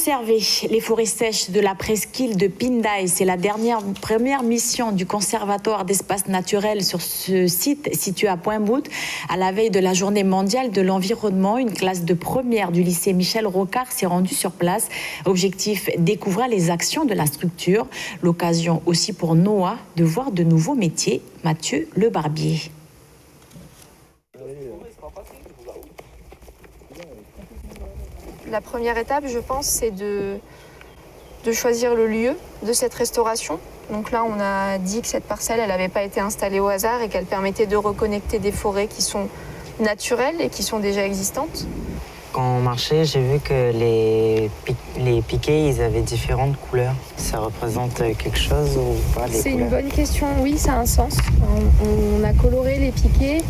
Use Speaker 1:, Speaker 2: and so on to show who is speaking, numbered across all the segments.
Speaker 1: Conserver les forêts sèches de la presqu'île de Pindaye, c'est la première mission du Conservatoire d'espaces naturels sur ce site situé à Point-Bout. À la veille de la journée mondiale de l'environnement, une classe de première du lycée Michel Rocard s'est rendue sur place. Objectif, découvrir les actions de la structure. L'occasion aussi pour Noah de voir de nouveaux métiers. Mathieu Le Barbier.
Speaker 2: La première étape, je pense, c'est de choisir le lieu de cette restauration. Donc là, on a dit que cette parcelle, elle n'avait pas été installée au hasard et qu'elle permettait de reconnecter des forêts qui sont naturelles et qui sont déjà existantes.
Speaker 3: Quand on marchait, j'ai vu que les piquets, ils avaient différentes couleurs. Ça représente quelque chose ou pas, les
Speaker 2: C'est
Speaker 3: couleurs?
Speaker 2: une bonne question, oui, ça a un sens. On a coloré les piquets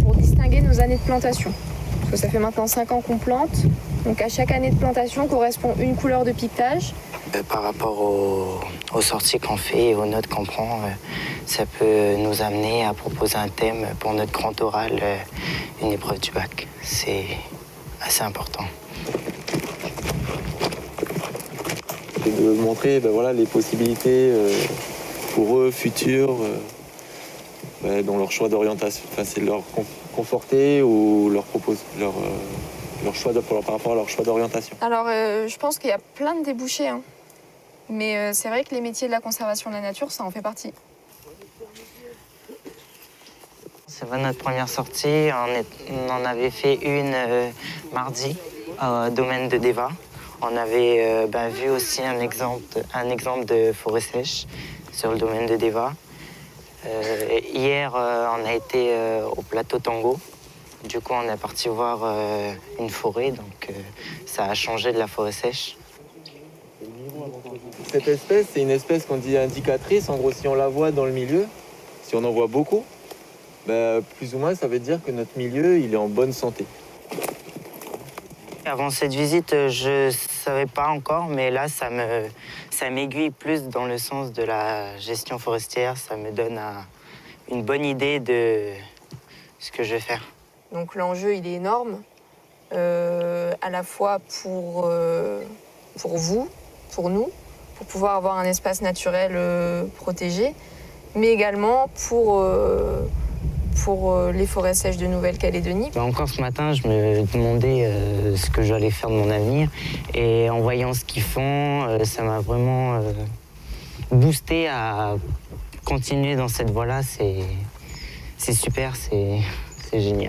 Speaker 2: pour distinguer nos années de plantation. Parce que ça fait maintenant 5 ans qu'on plante. Donc à chaque année de plantation correspond une couleur de piquetage.
Speaker 3: Par rapport aux sorties qu'on fait et aux notes qu'on prend, ça peut nous amener à proposer un thème pour notre grand oral, une épreuve du bac. C'est assez important.
Speaker 4: C'est de montrer les possibilités pour eux, futurs, dans leur choix d'orientation. Enfin, c'est de leur conforter ou leur proposer leur choix par rapport à leur choix d'orientation.
Speaker 2: Alors, je pense qu'il y a plein de débouchés, hein. Mais c'est vrai que les métiers de la conservation de la nature, ça en fait partie.
Speaker 3: C'est pas notre première sortie. On en avait fait une mardi au domaine de Deva. On avait vu aussi un exemple de forêt sèche sur le domaine de Deva. Hier, on a été au plateau Tango. Du coup, on est parti voir une forêt, donc ça a changé de la forêt sèche.
Speaker 4: Cette espèce, c'est une espèce qu'on dit indicatrice. En gros, si on la voit dans le milieu, si on en voit beaucoup, plus ou moins, ça veut dire que notre milieu, il est en bonne santé.
Speaker 3: Avant cette visite, je savais pas encore, mais là, ça m'aiguille plus dans le sens de la gestion forestière. Ça me donne une bonne idée de ce que je vais faire.
Speaker 2: Donc l'enjeu, il est énorme, à la fois pour vous, pour nous, pour pouvoir avoir un espace naturel protégé, mais également pour les forêts sèches de Nouvelle-Calédonie.
Speaker 3: Encore ce matin, je me demandais ce que j'allais faire de mon avenir. Et en voyant ce qu'ils font, ça m'a vraiment boosté à continuer dans cette voie-là. C'est super, c'est génial.